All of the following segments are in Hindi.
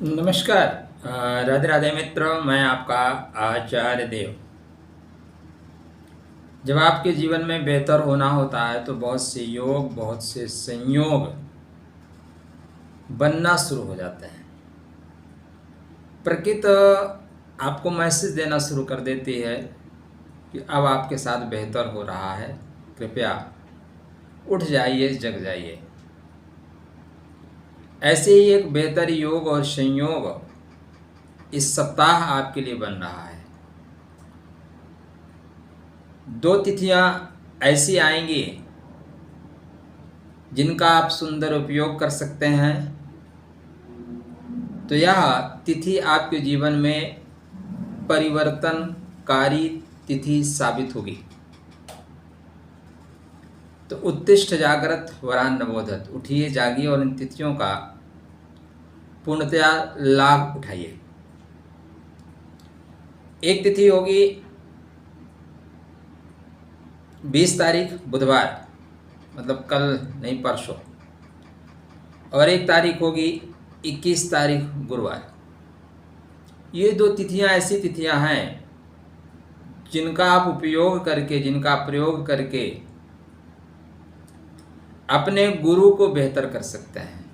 नमस्कार। राधे राधे मित्र, मैं आपका आचार्य देव। जब आपके जीवन में बेहतर होना होता है तो बहुत से योग, बहुत से संयोग बनना शुरू हो जाते हैं। प्रकृति आपको मैसेज देना शुरू कर देती है कि अब आपके साथ बेहतर हो रहा है, कृपया उठ जाइए, जग जाइए। ऐसे ही एक बेहतर योग और संयोग इस सप्ताह आपके लिए बन रहा है। 2 तिथियां ऐसी आएंगी जिनका आप सुंदर उपयोग कर सकते हैं। तो यह तिथि आपके जीवन में परिवर्तनकारी तिथि साबित होगी। तो उत्तिष्ठ जागृत वरान नवोदत, उठिए, जागिए और इन तिथियों का पूर्णतया लाभ उठाइए। एक तिथि होगी 20 तारीख बुधवार, मतलब कल नहीं परसों, और 1 तारीख होगी 21 तारीख गुरुवार। ये 2 तिथियां ऐसी तिथियां हैं जिनका आप उपयोग करके, जिनका प्रयोग करके अपने गुरु को बेहतर कर सकते हैं।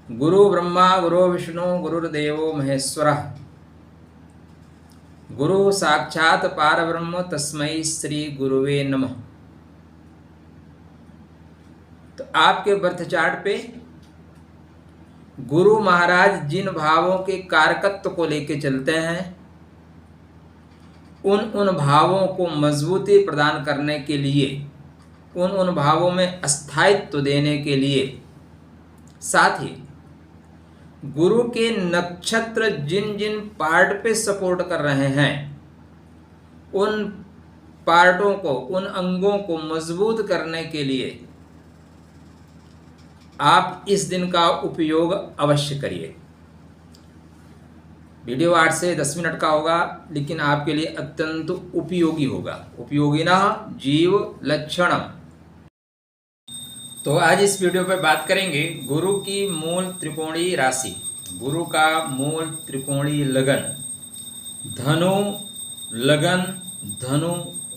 गुरु ब्रह्मा गुरु विष्णु गुरुर्देवो महेश्वरः, गुरु साक्षात पारब्रह्म तस्मै श्री गुरुवे नमः। तो आपके बर्थ चार्ट पे गुरु महाराज जिन भावों के कारकत्व को लेके चलते हैं, उन भावों को मजबूती प्रदान करने के लिए, उन भावों में स्थायित्व देने के लिए, साथ ही गुरु के नक्षत्र जिन जिन पार्ट पे सपोर्ट कर रहे हैं, उन पार्टों को, उन अंगों को मजबूत करने के लिए आप इस दिन का उपयोग अवश्य करिए। वीडियो 8 से 10 मिनट का होगा, लेकिन आपके लिए अत्यंत उपयोगी होगा। उपयोगिनः जीव लक्षणम। तो आज इस वीडियो पर बात करेंगे गुरु की मूल त्रिकोणीय राशि, गुरु का मूल त्रिकोणीय लगन, धनु लगन, धनु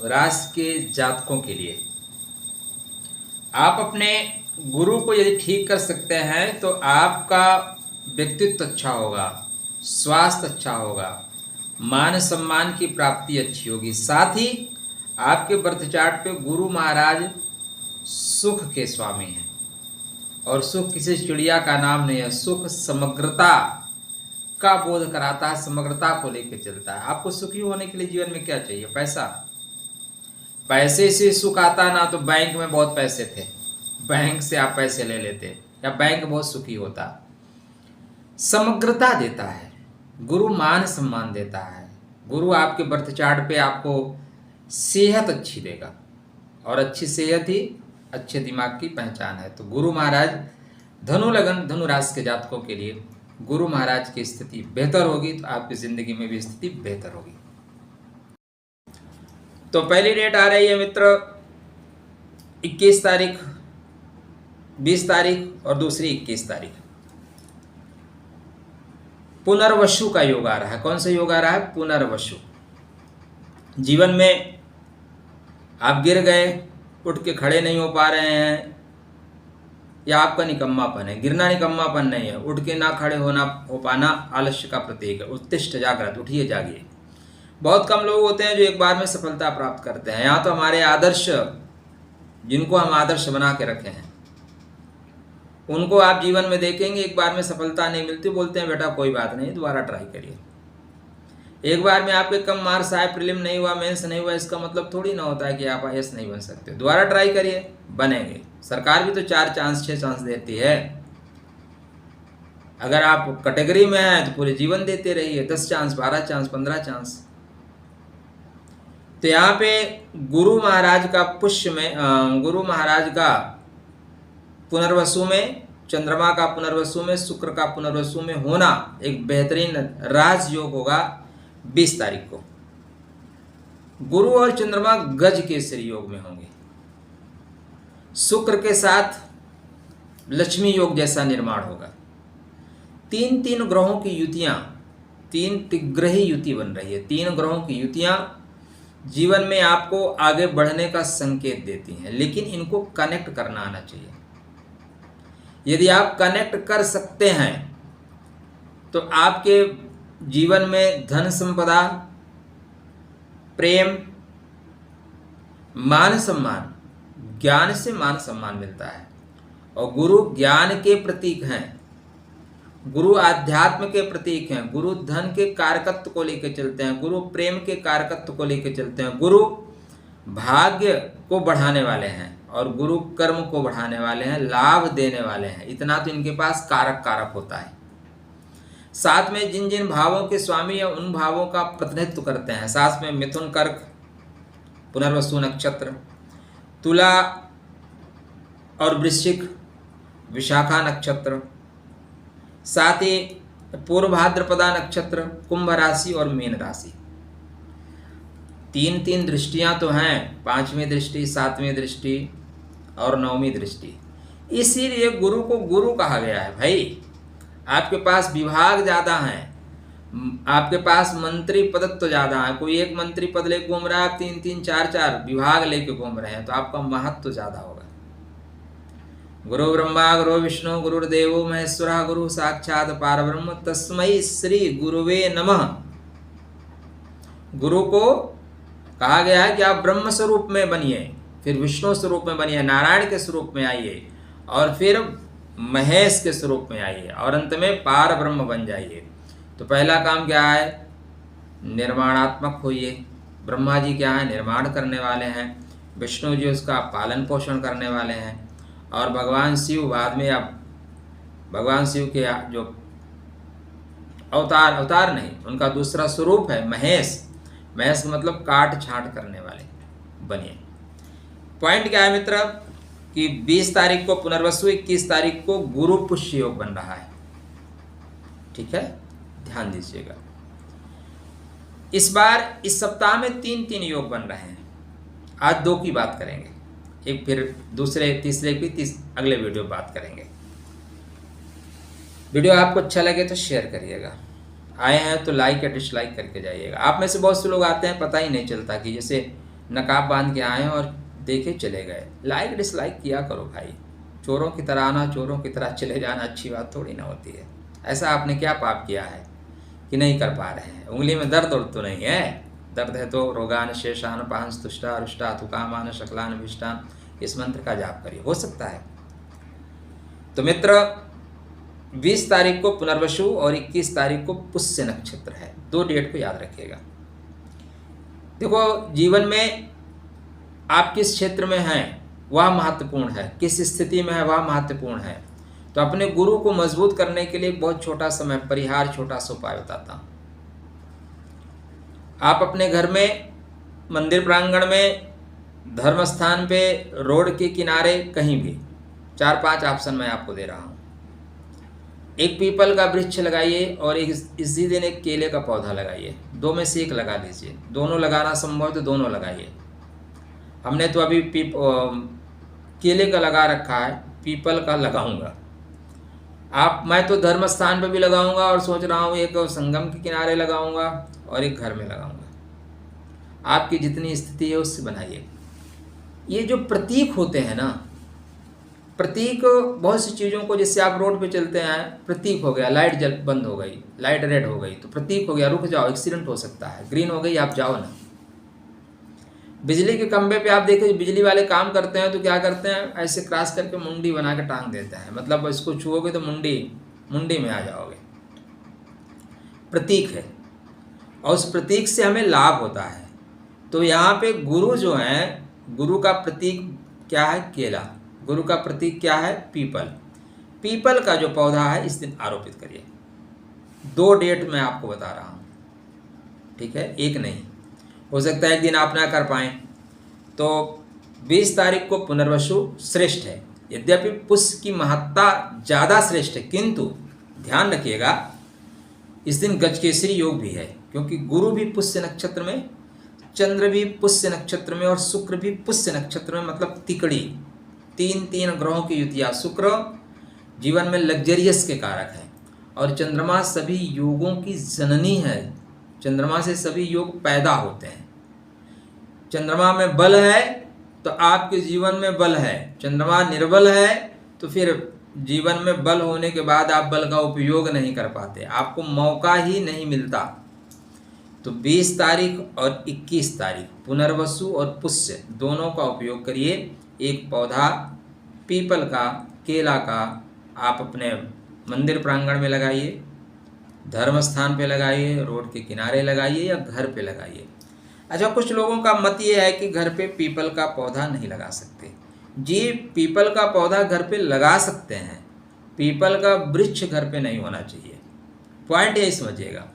राशि के जातकों के लिए। आप अपने गुरु को यदि ठीक कर सकते हैं तो आपका व्यक्तित्व अच्छा होगा, स्वास्थ्य अच्छा होगा, मान सम्मान की प्राप्ति अच्छी होगी। साथ ही आपके बर्थ चार्ट पे गुरु महाराज सुख के स्वामी हैं, और सुख किसी चिड़िया का नाम नहीं है। सुख समग्रता का बोध कराता है, समग्रता को लेकर चलता है। आपको सुखी होने के लिए जीवन में क्या चाहिए? पैसा। पैसे से सुख आता ना तो बैंक में बहुत पैसे थे, बैंक से आप पैसे ले लेते, या बैंक बहुत सुखी होता। समग्रता देता है गुरु, मान सम्मान देता है गुरु। आपके बर्थ चार्ट पे आपको सेहत अच्छी देगा, और अच्छी सेहत ही अच्छे दिमाग की पहचान है। तो गुरु महाराज धनु लगन, धनु राशि के जातकों के लिए गुरु महाराज की स्थिति बेहतर होगी तो आपकी जिंदगी में भी स्थिति बेहतर होगी। तो पहली डेट आ रही है मित्र 21 तारीख, 20 तारीख, और दूसरी 21 तारीख। पुनर्वसु का योग आ रहा है। कौन सा योग आ रहा है? पुनर्वसु। जीवन में आप गिर गए, उठ के खड़े नहीं हो पा रहे हैं, या आपका निकम्मापन है। गिरना निकम्मापन नहीं है, उठ के ना खड़े हो पाना आलस्य का प्रतीक है। उत्तिष्ठ जागृत, उठिए, जागिए। बहुत कम लोग होते हैं जो एक बार में सफलता प्राप्त करते हैं। यहाँ तो हमारे आदर्श, जिनको हम आदर्श बना के रखे हैं, उनको आप जीवन में देखेंगे एक बार में सफलता नहीं मिलती, बोलते हैं बेटा कोई बात नहीं, दोबारा ट्राई करिए। एक बार में आपके कम मार्क्स आए, प्रीलिम नहीं हुआ, मेंस नहीं हुआ, इसका मतलब थोड़ी ना होता है कि आप आईएएस नहीं बन सकते। दोबारा ट्राई करिए, बनेंगे। सरकार भी तो 4 चांस 6 चांस देती है। अगर आप कैटेगरी में हैं तो पूरे जीवन देते रहिए, 10 चांस, 12 चांस, 15 चांस। तो यहाँ पे गुरु महाराज का पुष्य में, गुरु महाराज का पुनर्वसु में, चंद्रमा का पुनर्वसु में, शुक्र का पुनर्वसु में होना एक बेहतरीन राजयोग होगा 20 तारीख को। गुरु और चंद्रमा गज केसरी योग में होंगे। शुक्र के साथ लक्ष्मी योग जैसा निर्माण होगा। तीन तीन ग्रहों की युतियाँ, तीन त्रिग्रही युति बन रही है। तीन ग्रहों की युतियाँ जीवन में आपको आगे बढ़ने का संकेत देती हैं, लेकिन इनको कनेक्ट करना आना चाहिए। यदि आप कनेक्ट कर सकते हैं तो आपके जीवन में धन संपदा, प्रेम, मान सम्मान, ज्ञान से मान सम्मान मिलता है। और गुरु ज्ञान के प्रतीक हैं, गुरु आध्यात्म के प्रतीक हैं, गुरु धन के कारकत्व को लेकर चलते हैं, गुरु प्रेम के कारकत्व को लेकर चलते हैं, गुरु भाग्य को बढ़ाने वाले हैं और गुरु कर्म को बढ़ाने वाले हैं, लाभ देने वाले हैं। इतना तो इनके पास कारक होता है। साथ में जिन जिन भावों के स्वामी हैं उन भावों का प्रतिनिधित्व करते हैं। साथ में मिथुन, कर्क, पुनर्वसु नक्षत्र, तुला और वृश्चिक, विशाखा नक्षत्र, साथ ही पूर्व भाद्रपदा नक्षत्र, कुंभ राशि और मीन राशि। तीन तीन दृष्टियां तो हैं, 5वीं दृष्टि, 7वीं दृष्टि और 9वीं दृष्टि। इसीलिए गुरु को गुरु कहा गया है। भाई आपके पास विभाग ज़्यादा हैं, आपके पास मंत्री पद तो ज़्यादा है। कोई एक मंत्री पद लेके घूम रहा है, आप 3-3, 4-4 विभाग लेके घूम रहे हैं, तो आपका महत्व तो ज़्यादा होगा। गुरु ब्रह्मा गुरु विष्णु गुरुर्देवो महेश्वरः गुरु साक्षात् परब्रह्म तस्मै श्री गुरुवे नमः। गुरु को कहा गया है कि आप ब्रह्म स्वरूप में बनिए, फिर विष्णु स्वरूप में बनिए, नारायण के स्वरूप में आइए और फिर महेश के स्वरूप में आइए और अंत में पार ब्रह्म बन जाइए। तो पहला काम क्या है? निर्माणात्मक होइए। ब्रह्मा जी क्या है? निर्माण करने वाले हैं। विष्णु जी उसका पालन पोषण करने वाले हैं और भगवान शिव बाद में, अब भगवान शिव के जो अवतार नहीं, उनका दूसरा स्वरूप है महेश। महेश मतलब काट छांट करने वाले बनिए। पॉइंट क्या है मित्र कि 20 तारीख को पुनर्वसु, 21 तारीख को गुरु पुष्य योग बन रहा है। ठीक है, ध्यान दीजिएगा। इस बार इस सप्ताह में 3 योग बन रहे हैं। आज 2 की बात करेंगे, एक फिर दूसरे तीसरे की अगले वीडियो बात करेंगे। वीडियो आपको अच्छा लगे तो शेयर करिएगा, आए हैं तो लाइक या डिसलाइक करके जाइएगा। आप में से बहुत से लोग आते हैं, पता ही नहीं चलता कि जैसे नकाब बांध के आए हैं और देखे चले गए। लाइक डिसलाइक किया करो भाई। चोरों की तरह आना, चोरों की तरह चले जाना अच्छी बात थोड़ी ना होती है। ऐसा आपने क्या पाप किया है कि नहीं कर पा रहे हैं? उंगली में दर्द तो नहीं है? दर्द है तो रोगान शेषान पांच तुष्टा अरुष्टा तुकामान शकलान विष्टान, इस मंत्र का जाप करिए, हो सकता है। तो मित्र 20 तारीख को पुनर्वसु और 21 तारीख को पुष्य नक्षत्र है। 2 डेट को याद रखिएगा। देखो, जीवन में आप किस क्षेत्र में हैं वह महत्वपूर्ण है, किस स्थिति में है वह महत्वपूर्ण है। तो अपने गुरु को मजबूत करने के लिए एक बहुत छोटा सा मैं परिहार, छोटा सा उपाय बताता हूँ। आप अपने घर में, मंदिर प्रांगण में, धर्म स्थान पे, रोड के किनारे, कहीं भी 4-5 ऑप्शन मैं आपको दे रहा हूँ। एक पीपल का वृक्ष लगाइए और इसी दिन एक केले का पौधा लगाइए। 2 में से एक लगा लीजिए। दोनों लगाना संभव तो दोनों लगाइए। हमने तो अभी केले का लगा रखा है, पीपल का लगाऊंगा। मैं तो धर्म स्थान पे भी लगाऊंगा और सोच रहा हूँ एक संगम के किनारे लगाऊंगा और एक घर में लगाऊंगा। आपकी जितनी स्थिति है उससे बनाइए। ये जो प्रतीक होते हैं ना, प्रतीक बहुत सी चीज़ों को, जैसे आप रोड पे चलते हैं, प्रतीक हो गया, लाइट जल बंद हो गई, लाइट रेड हो गई तो प्रतीक हो गया, रुक जाओ, एक्सीडेंट हो सकता है। ग्रीन हो गई, आप जाओ ना। बिजली के खंभे पे आप देखिए, बिजली वाले काम करते हैं तो क्या करते हैं, ऐसे क्रॉस करके मुंडी बना के टांग देते हैं, मतलब इसको छुओगे तो मुंडी में आ जाओगे। प्रतीक है और उस प्रतीक से हमें लाभ होता है। तो यहाँ पे गुरु जो है, गुरु का प्रतीक क्या है? केला। गुरु का प्रतीक क्या है? पीपल। पीपल का जो पौधा है इस दिन आरोपित करिए। 2 डेट मैं आपको बता रहा हूँ, ठीक है, एक नहीं। हो सकता है एक दिन आप ना कर पाएँ। तो 20 तारीख को पुनर्वसु श्रेष्ठ है। यद्यपि पुष्य की महत्ता ज़्यादा श्रेष्ठ है, किंतु ध्यान रखिएगा इस दिन गजकेसरी योग भी है, क्योंकि गुरु भी पुष्य नक्षत्र में, चंद्र भी पुष्य नक्षत्र में और शुक्र भी पुष्य नक्षत्र में, मतलब तिकड़ी। 3 ग्रहों की युतिया। शुक्र जीवन में लग्जरियस के कारक हैं और चंद्रमा सभी योगों की जननी है। चंद्रमा से सभी योग पैदा होते हैं। चंद्रमा में बल है तो आपके जीवन में बल है। चंद्रमा निर्बल है तो फिर जीवन में बल होने के बाद आप बल का उपयोग नहीं कर पाते, आपको मौका ही नहीं मिलता। तो 20 तारीख और 21 तारीख पुनर्वसु और पुष्य दोनों का उपयोग करिए। एक पौधा पीपल का, केला का आप अपने मंदिर प्रांगण में लगाइए, धर्म स्थान पे लगाइए, रोड के किनारे लगाइए या घर पे लगाइए। अच्छा, कुछ लोगों का मत ये है कि घर पे पीपल का पौधा नहीं लगा सकते। जी, पीपल का पौधा घर पे लगा सकते हैं, पीपल का वृक्ष घर पे नहीं होना चाहिए। पॉइंट यही समझिएगा।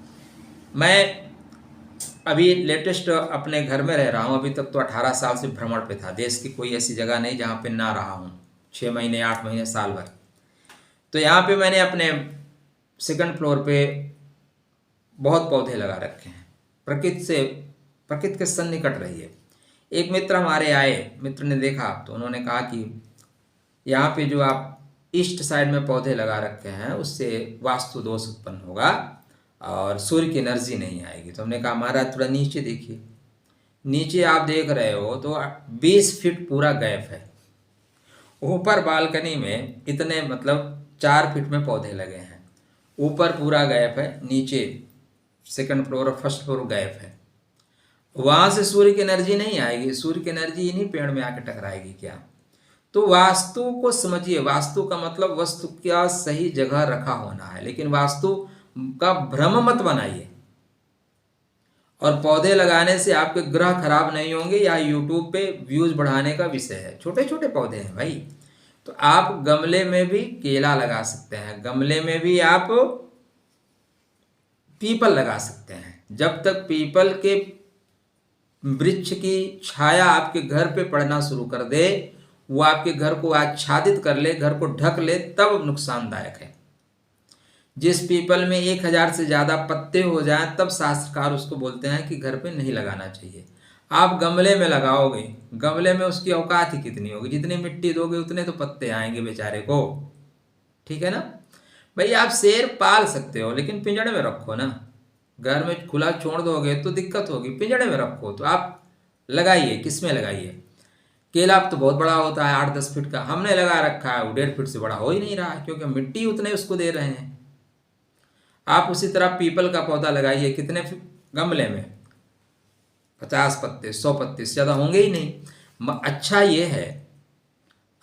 मैं अभी लेटेस्ट अपने घर में रह रहा हूँ। अभी तक तो 18 साल से भ्रमण पे था। देश की कोई ऐसी जगह नहीं जहाँ पे ना रहा हूँ, 6 महीने 8 महीने साल भर। तो यहाँ पे मैंने अपने सेकंड फ्लोर पे बहुत पौधे लगा रखे हैं। प्रकृति के सन्निकट रहिए। एक मित्र हमारे आए, मित्र ने देखा तो उन्होंने कहा कि यहाँ पे जो आप ईस्ट साइड में पौधे लगा रखे हैं उससे वास्तु दोष उत्पन्न होगा और सूर्य की एनर्जी नहीं आएगी। तो हमने कहा महाराज थोड़ा नीचे देखिए। नीचे आप देख रहे हो तो 20 फीट पूरा गैप है। ऊपर बालकनी में इतने मतलब 4 फीट में पौधे लगे हैं। ऊपर पूरा गैप है, नीचे सेकंड फ्लोर और फर्स्ट फ्लोर गैप है। वहाँ से सूर्य की एनर्जी नहीं आएगी। सूर्य की एनर्जी इन्हीं पेड़ में आके टकराएगी क्या? तो वास्तु को समझिए। वास्तु का मतलब वस्तु का सही जगह रखा होना है, लेकिन वास्तु का भ्रम मत बनाइए। और पौधे लगाने से आपके ग्रह खराब नहीं होंगे या यूट्यूब पे व्यूज बढ़ाने का विषय है। छोटे छोटे पौधे हैं भाई। तो आप गमले में भी केला लगा सकते हैं, गमले में भी आप पीपल लगा सकते हैं। जब तक पीपल के वृक्ष की छाया आपके घर पे पड़ना शुरू कर दे, वो आपके घर को आच्छादित कर ले, घर को ढक ले, तब नुकसानदायक है। जिस पीपल में 1000 से ज़्यादा पत्ते हो जाएं तब शास्त्रकार उसको बोलते हैं कि घर पे नहीं लगाना चाहिए। आप गमले में लगाओगे, गमले में उसकी औकात ही कितनी होगी, जितनी मिट्टी दोगे उतने तो पत्ते आएंगे बेचारे को। ठीक है ना भाई? आप शेर पाल सकते हो लेकिन पिंजड़े में रखो ना। घर में खुला छोड़ दोगे तो दिक्कत होगी, पिंजड़े में रखो। तो आप लगाइए। किस में लगाइए? केला अब तो बहुत बड़ा होता है, 8-10 फीट का। हमने लगा रखा है, वो 1.5 फीट से बड़ा हो ही नहीं रहा है, क्योंकि मिट्टी उतने उसको दे रहे हैं। आप उसी तरह पीपल का पौधा लगाइए। कितने गमले में? 50 पत्ते, 100 पत्ते से ज़्यादा होंगे ही नहीं। अच्छा ये है,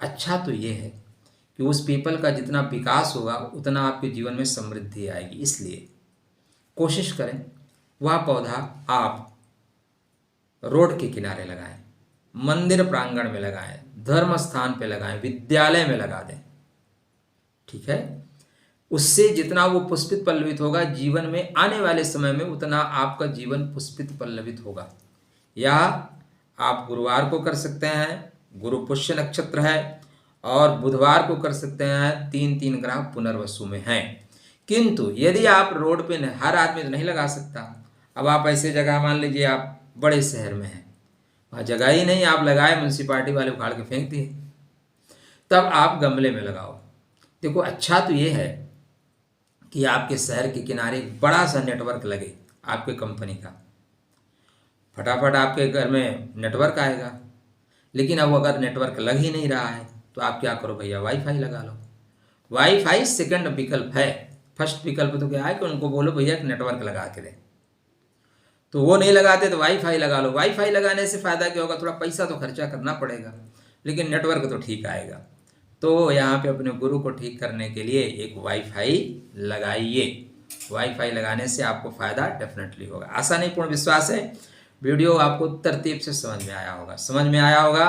अच्छा तो ये है कि उस पीपल का जितना विकास होगा उतना आपके जीवन में समृद्धि आएगी। इसलिए कोशिश करें वह पौधा आप रोड के किनारे लगाएं, मंदिर प्रांगण में लगाएं, धर्म स्थान पे लगाएं, विद्यालय में लगा दें। ठीक है? उससे जितना वो पुष्पित पल्लवित होगा जीवन में आने वाले समय में, उतना आपका जीवन पुष्पित पल्लवित होगा। या आप गुरुवार को कर सकते हैं, गुरु पुष्य नक्षत्र है, और बुधवार को कर सकते हैं। 3 ग्रह पुनर्वसु में हैं। किंतु यदि आप रोड पे हर आदमी तो नहीं लगा सकता। अब आप ऐसे जगह, मान लीजिए आप बड़े शहर में हैं, वहाँ जगह ही नहीं, आप लगाए, म्यूनसिपालिटी वाले उखाड़ के फेंक दिए, तब आप गमले में लगाओ। देखो, अच्छा तो ये है कि आपके शहर के किनारे एक बड़ा सा नेटवर्क लगे आपके कंपनी का, फटाफट आपके घर में नेटवर्क आएगा। लेकिन अब अगर नेटवर्क लग ही नहीं रहा है तो आप क्या करो भैया, वाईफाई लगा लो। वाईफाई सेकंड विकल्प है। फर्स्ट विकल्प तो क्या है कि उनको बोलो भैया एक नेटवर्क लगा के दे। तो वो नहीं लगाते तो वाईफाई लगा लो। वाईफाई लगाने से फ़ायदा क्या होगा? थोड़ा पैसा तो खर्चा करना पड़ेगा, लेकिन नेटवर्क तो ठीक आएगा। तो यहाँ पे अपने गुरु को ठीक करने के लिए एक वाईफाई लगाइए। वाईफाई लगाने से आपको फ़ायदा डेफिनेटली होगा। आशा नहीं, पूर्ण विश्वास है वीडियो आपको तरतीब से समझ में आया होगा। समझ में आया होगा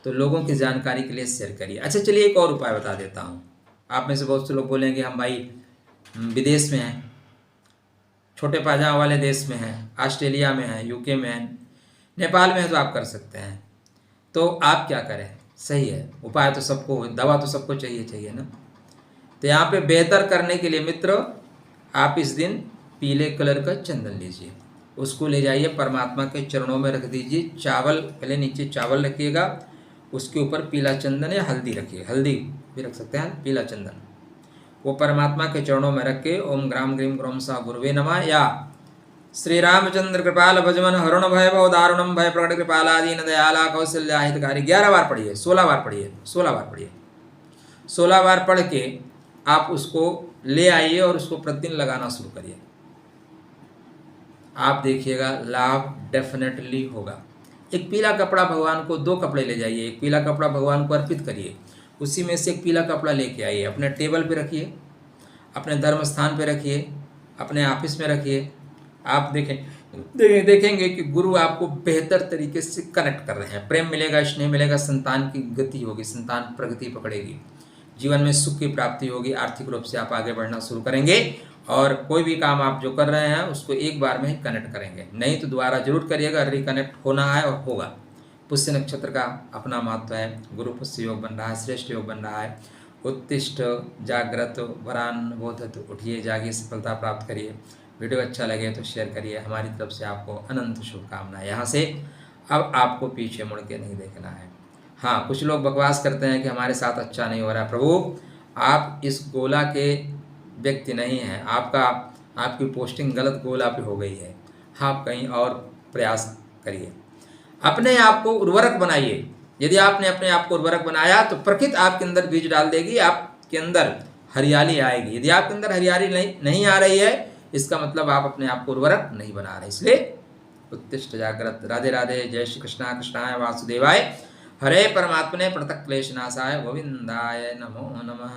तो लोगों की जानकारी के लिए शेयर करिए। अच्छा, चलिए एक और उपाय बता देता हूँ। आप में से बहुत से लोग बोलेंगे हम भाई विदेश में हैं, छोटे पायजामा वाले देश में हैं, ऑस्ट्रेलिया में हैं, यूके में हैं, नेपाल में है, तो आप कर सकते हैं। तो आप क्या करें? सही है, उपाय तो सबको, दवा तो सबको चाहिए ना। तो यहाँ पे बेहतर करने के लिए मित्र, आप इस दिन पीले कलर का चंदन लीजिए, उसको ले जाइए परमात्मा के चरणों में रख दीजिए। चावल, पहले नीचे चावल रखिएगा, उसके ऊपर पीला चंदन या हल्दी रखिए, हल्दी भी रख सकते हैं, पीला चंदन। वो परमात्मा के चरणों में रख के ओम ग्राम ग्रीम ग्रोम सा गुरुवे नमः या श्री रामचंद्र कृपाल भजमन हरुण भय भव दारुणम भय प्रकट कृपाला दीन दयाला कौशल्या हितकारी 11 बार पढ़िए, 16 बार पढ़िए, 16 बार पढ़िए। 16 बार पढ़ के आप उसको ले आइए और उसको प्रतिदिन लगाना शुरू करिए। आप देखिएगा लाभ डेफिनेटली होगा। एक पीला कपड़ा भगवान को, 2 कपड़े ले जाइए, एक पीला कपड़ा भगवान को अर्पित करिए, उसी में से एक पीला कपड़ा लेके आइए, अपने टेबल पे रखिए, अपने धर्म स्थान पे रखिए, अपने ऑफिस में रखिए। आप देखेंगे कि गुरु आपको बेहतर तरीके से कनेक्ट कर रहे हैं, प्रेम मिलेगा, स्नेह मिलेगा, संतान की गति होगी, संतान प्रगति पकड़ेगी, जीवन में सुख की प्राप्ति होगी, आर्थिक रूप से आप आगे बढ़ना शुरू करेंगे और कोई भी काम आप जो कर रहे हैं उसको एक बार में ही कनेक्ट करेंगे, नहीं तो दोबारा जरूर करिएगा, रिकनेक्ट होना है और होगा। पुष्य नक्षत्र का अपना महत्व है, गुरु पुष्य योग बन रहा है, श्रेष्ठ योग बन रहा है। उत्तिष्ठ जागृत वरान बोधत, उठिए जागिए, सफलता प्राप्त करिए। वीडियो अच्छा लगे तो शेयर करिए। हमारी तरफ से आपको अनंत शुभकामनाएं। यहाँ से अब आपको पीछे मुड़ के नहीं देखना है। हाँ, कुछ लोग बकवास करते हैं कि हमारे साथ अच्छा नहीं हो रहा है। प्रभु, आप इस गोला के व्यक्ति नहीं हैं, आपकी पोस्टिंग गलत गोला पे हो गई है, आप कहीं और प्रयास करिए। अपने आप को उर्वरक बनाइए। यदि आपने अपने आप को उर्वरक बनाया तो प्रकृति आपके अंदर बीज डाल देगी, आपके अंदर हरियाली आएगी। यदि आपके अंदर हरियाली नहीं आ रही है, इसका मतलब आप अपने आप को उर्वरक नहीं बना रहे। इसलिए उत्तिष्ठ जागृत। राधे राधे। जय श्री कृष्णा। कृष्णाय वासुदेवाय, हरे परमात्मने प्रणतक्लेशनाशाय गोविंदाय नमो नमः।